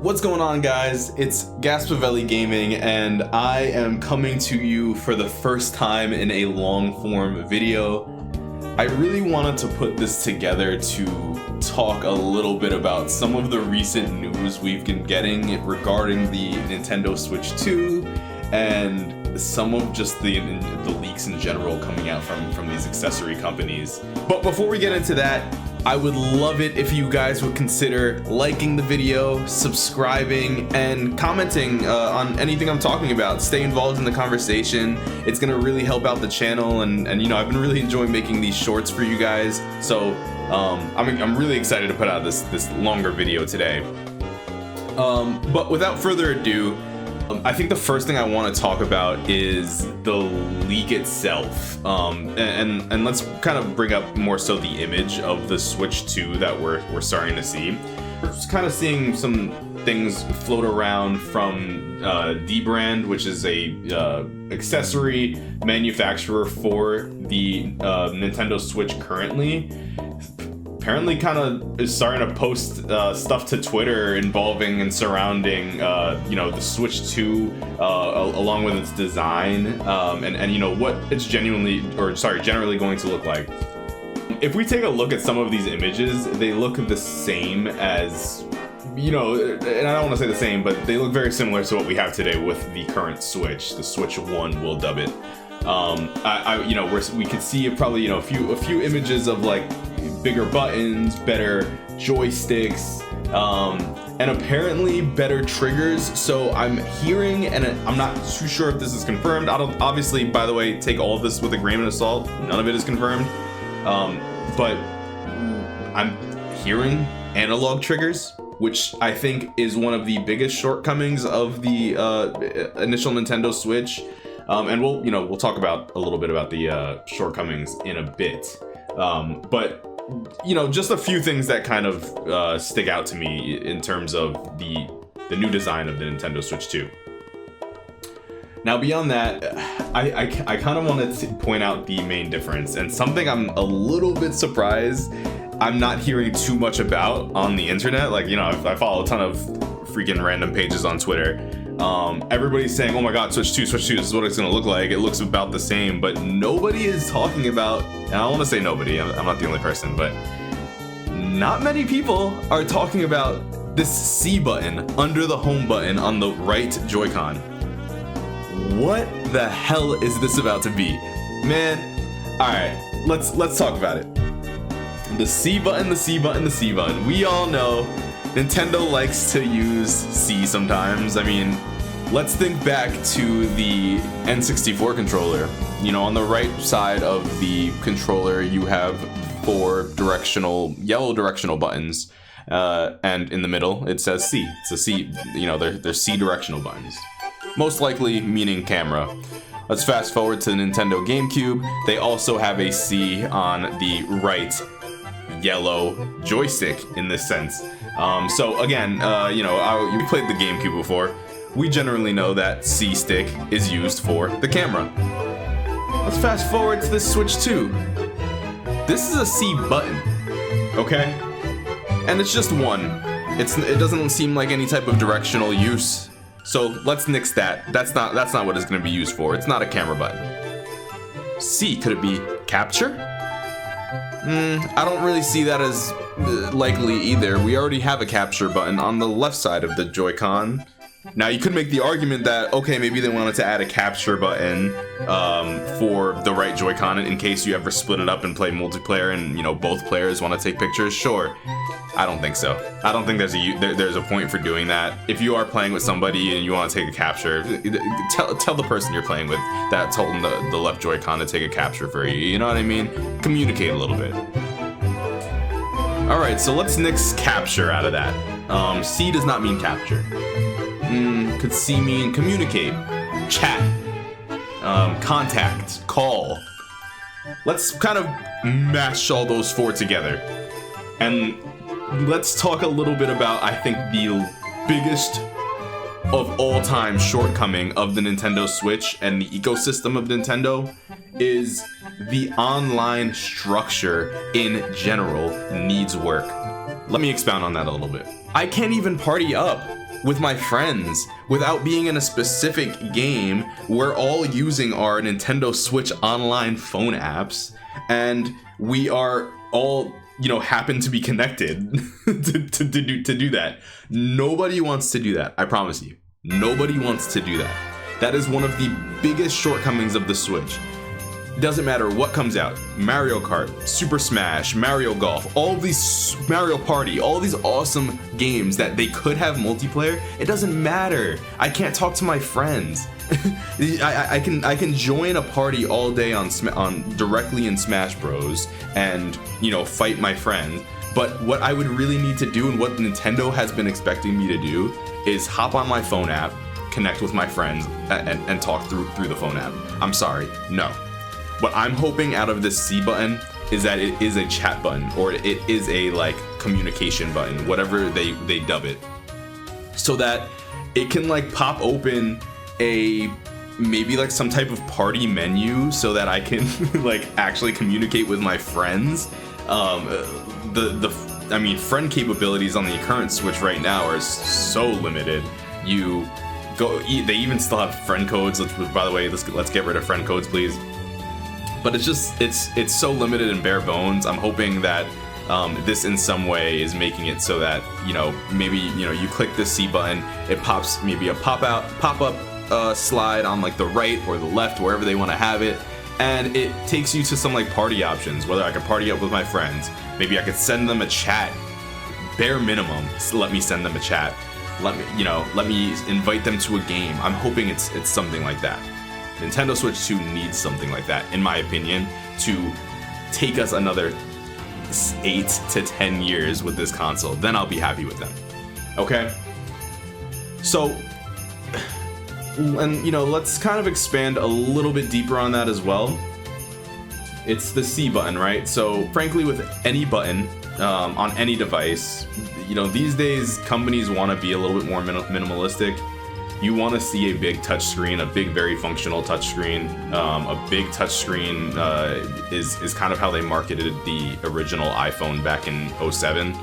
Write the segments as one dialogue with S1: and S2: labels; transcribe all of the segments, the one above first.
S1: What's going on, guys? It's Gaspavelli Gaming, and I am coming to you for the first time in a long-form video. I really wanted to put this together to talk a little bit about some of the recent news we've been getting regarding the Nintendo Switch 2 and some of just the leaks in general coming out from these accessory companies. But before we get into that, I would love it if you guys would consider liking the video, subscribing, and commenting on anything I'm talking about. Stay involved in the conversation. It's gonna really help out the channel, and you know, I've been really enjoying making these shorts for you guys. So I'm really excited to put out this longer video today. But without further ado, I think the first thing I want to talk about is the leak itself, and let's kind of bring up more so the image of the Switch 2 that we're starting to see. We're just kind of seeing some things float around from Dbrand, which is a accessory manufacturer for the Nintendo Switch currently. Apparently kind of is starting to post stuff to Twitter involving and surrounding you know, the Switch 2 along with its design and you know what it's generally going to look like. If we take a look at some of these images, they look the same as, you know, and I don't want to say the same, but they look very similar to what we have today with the current Switch, the Switch 1, we'll dub it. You know, we could see probably, you know, a few images of like bigger buttons, better joysticks, and apparently better triggers. So I'm hearing, and I'm not too sure if this is confirmed. I don't, obviously, by the way, take all of this with a grain of salt. None of it is confirmed. But I'm hearing analog triggers, which I think is one of the biggest shortcomings of the initial Nintendo Switch. And we'll talk about a little bit about the shortcomings in a bit. But you know, just a few things that kind of stick out to me in terms of the new design of the Nintendo Switch 2. Now, beyond that, I kind of wanted to point out the main difference, and something I'm a little bit surprised I'm not hearing too much about on the internet. Like, you know, I follow a ton of freaking random pages on Twitter. Everybody's saying, oh my god, Switch 2, this is what it's gonna look like. It looks about the same, but nobody is talking about, and I don't want to say nobody, I'm not the only person, but not many people are talking about this C button under the home button on the right Joy-Con. What the hell is this about to be? Man, alright, let's talk about it. The C button, the C button, the C button. We all know Nintendo likes to use C sometimes. I mean, let's think back to the N64 controller. You know, on the right side of the controller, you have 4 yellow directional buttons, and in the middle it says C. It's a C. You know, they're C directional buttons, most likely meaning camera. Let's fast forward to the Nintendo GameCube. They also have a C on the right yellow joystick in this sense. So again, you know, you played the GameCube before. We generally know that C stick is used for the camera. Let's fast forward to the Switch 2. This is a C button, okay? And it's just one. It doesn't seem like any type of directional use. So let's nix that. That's not what it's gonna be used for. It's not a camera button. C, could it be capture? I don't really see that as likely either. We already have a capture button on the left side of the Joy-Con. Now you could make the argument that, okay, maybe they wanted to add a capture button for the right Joy-Con in case you ever split it up and play multiplayer and, you know, both players want to take pictures. Sure. I don't think so. I don't think there's a point for doing that. If you are playing with somebody and you want to take a capture, tell the person you're playing with that's holding the left Joy-Con to take a capture for you. You know what I mean? Communicate a little bit. Alright, so let's nix capture out of that. C does not mean capture. Could C mean communicate, chat, contact, call? Let's kind of mash all those 4 together. And let's talk a little bit about, I think, the biggest of all time shortcoming of the Nintendo Switch and the ecosystem of Nintendo is the online structure in general needs work. Let me expound on that a little bit. I can't even party up with my friends without being in a specific game. We're all using our Nintendo Switch online phone apps, and we are all, you know, happen to be connected to do that. Nobody wants to do that. I promise you. Nobody wants to do that. That is one of the biggest shortcomings of the Switch. Doesn't matter what comes out. Mario Kart, Super Smash, Mario Golf, all of these, Mario Party, all these awesome games that they could have multiplayer. It doesn't matter. I can't talk to my friends. I can join a party all day on directly in Smash Bros. And, you know, fight my friends. But what I would really need to do, and what Nintendo has been expecting me to do, is hop on my phone app, connect with my friends, and talk through the phone app. I'm sorry, no. What I'm hoping out of this C button is that it is a chat button, or it is a like communication button, whatever they dub it, so that it can like pop open a maybe like some type of party menu, so that I can like actually communicate with my friends. I mean, friend capabilities on the current Switch right now are so limited. They even still have friend codes. By the way, let's get rid of friend codes, please. But it's just, it's so limited and bare bones. I'm hoping that this in some way is making it so that, you know, maybe, you know, you click the C button, it pops maybe a pop-up slide on like the right or the left, wherever they want to have it, and it takes you to some like party options, whether I could party up with my friends. Maybe I could send them a chat, bare minimum. Let me send them a chat. Let me invite them to a game. I'm hoping it's something like that. Nintendo Switch 2 needs something like that, in my opinion, to take us another 8 to 10 years with this console. Then I'll be happy with them. Okay? So, and you know, let's kind of expand a little bit deeper on that as well. It's the C button, right? So, frankly, with any button on any device, you know, these days companies want to be a little bit more minimalistic. You want to see a big touchscreen, a big, very functional touchscreen. A big touchscreen is kind of how they marketed the original iPhone back in 2007.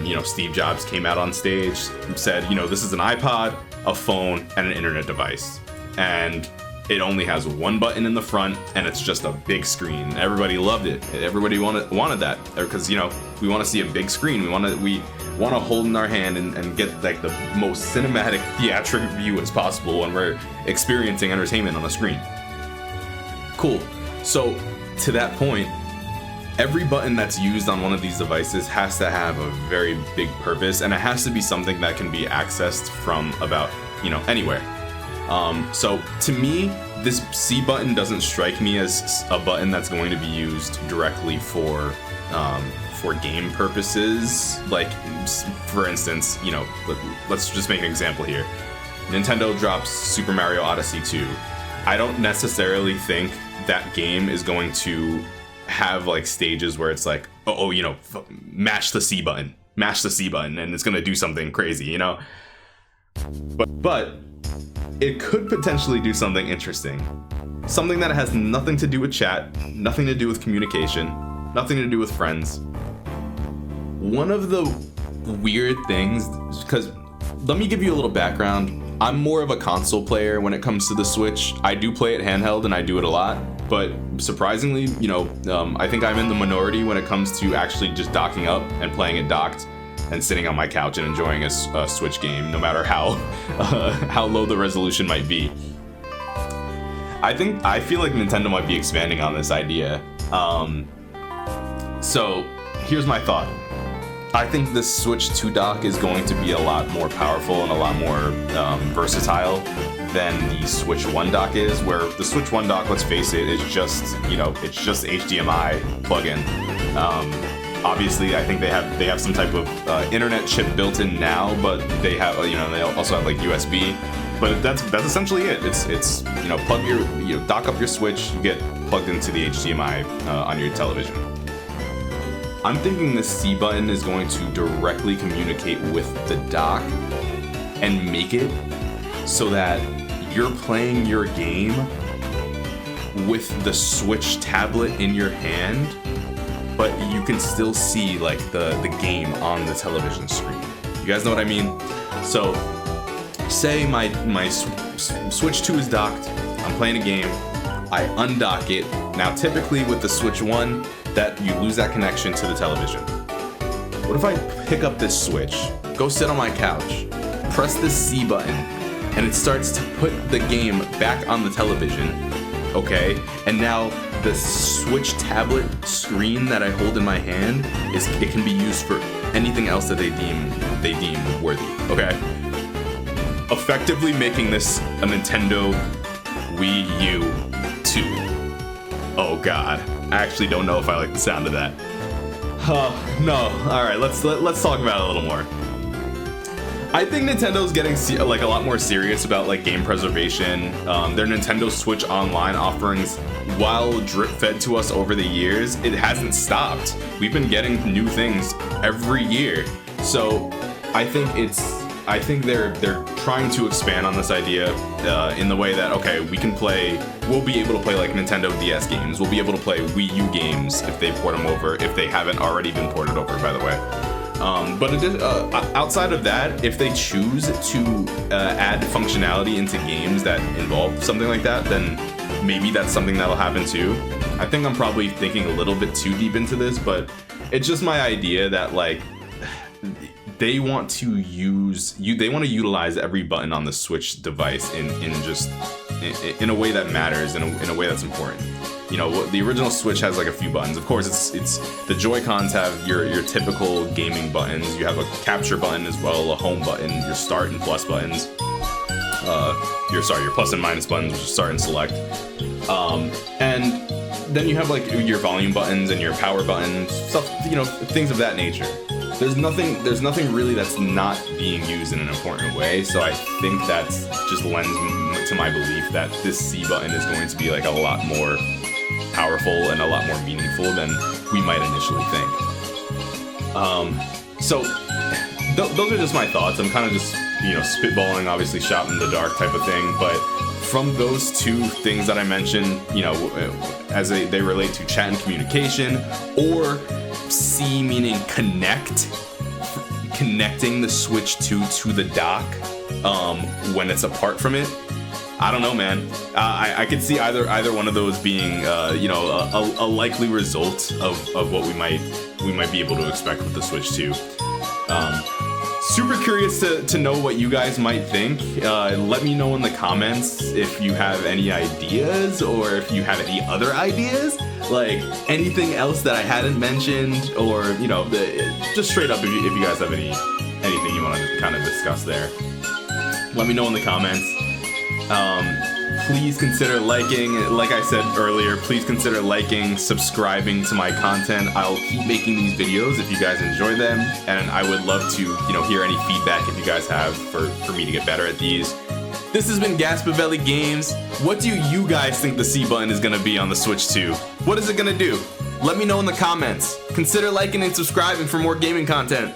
S1: You know, Steve Jobs came out on stage, said, you know, this is an iPod, a phone, and an internet device. And it only has one button in the front, and it's just a big screen. Everybody loved it. Everybody wanted that, because, you know, we want to see a big screen. We want to hold in our hand and get like the most cinematic, theatric view as possible when we're experiencing entertainment on a screen. Cool. So to that point, every button that's used on one of these devices has to have a very big purpose, and it has to be something that can be accessed from about, you know, anywhere. So to me, this C button doesn't strike me as a button that's going to be used directly for game purposes. Like, for instance, you know, let's just make an example here. Nintendo drops Super Mario Odyssey 2. I don't necessarily think that game is going to have like stages where it's like, you know, mash the C button, and it's gonna do something crazy, you know. But it could potentially do something interesting, something that has nothing to do with chat, nothing to do with communication, nothing to do with friends. One of the weird things, because let me give you a little background. I'm more of a console player when it comes to the Switch. I do play it handheld, and I do it a lot, but surprisingly, you know, I think I'm in the minority when it comes to actually just docking up and playing it docked and sitting on my couch and enjoying a Switch game, no matter how low the resolution might be. I feel like Nintendo might be expanding on this idea. So here's my thought. I think this Switch 2 dock is going to be a lot more powerful and a lot more versatile than the Switch 1 dock is, where the Switch 1 dock, let's face it, is just, you know, it's just HDMI plug-in. Obviously, I think they have some type of internet chip built in now, but they have, you know, they also have like USB. But that's essentially it. It's you know, dock up your Switch, you get plugged into the HDMI on your television. I'm thinking the C button is going to directly communicate with the dock and make it so that you're playing your game with the Switch tablet in your hand, but you can still see like the game on the television screen. You guys know what I mean? So say my Switch 2 is docked, I'm playing a game, I undock it. Now typically with the Switch 1, that you lose that connection to the television. What if I pick up this Switch, go sit on my couch, press this C button, and it starts to put the game back on the television, okay? And now the Switch tablet screen that I hold in my hand it can be used for anything else that they deem worthy, okay? Effectively making this a Nintendo Wii U 2. Oh God, I actually don't know if I like the sound of that. No. All right, let's talk about it a little more. I think Nintendo's getting like a lot more serious about like game preservation. Their Nintendo Switch Online offerings, while drip fed to us over the years, it hasn't stopped. We've been getting new things every year. So I think they're trying to expand on this idea in the way that, okay, we'll be able to play like Nintendo DS games. We'll be able to play Wii U games if they port them over, if they haven't already been ported over, by the way. But outside of that, if they choose to add functionality into games that involve something like that, then maybe that's something that'll happen too. I think I'm probably thinking a little bit too deep into this, but it's just my idea that like they want to utilize every button on the Switch device in a way that matters, in a way that's important. You know, the original Switch has like a few buttons. Of course, it's the Joy-Cons have your typical gaming buttons. You have a capture button as well, a home button, your start and plus buttons. Your plus and minus buttons, which is start and select. And then you have like your volume buttons and your power buttons, stuff, you know, things of that nature. There's nothing really that's not being used in an important way, so I think that's just lends to my belief that this C button is going to be like a lot more powerful and a lot more meaningful than we might initially think. So those are just my thoughts. I'm kind of just, you know, spitballing, obviously shot in the dark type of thing, but from those two things that I mentioned, you know, as they relate to chat and communication, or C meaning connecting the Switch 2 to the dock when it's apart from it. I don't know, man. I could see either one of those being, you know, a likely result of what we might be able to expect with the Switch 2. Super curious to know what you guys might think. Let me know in the comments if you have any ideas, or if you have any other ideas, like anything else that I hadn't mentioned, or, you know, just straight up if you guys have anything you want to kind of discuss there. Let me know in the comments. Please consider liking, like I said earlier, please consider liking, subscribing to my content. I'll keep making these videos if you guys enjoy them, and I would love to, you know, hear any feedback if you guys have for me to get better at these. This has been Gaspavelli Games. What do you guys think the C button is going to be on the Switch 2? What is it going to do? Let me know in the comments. Consider liking and subscribing for more gaming content.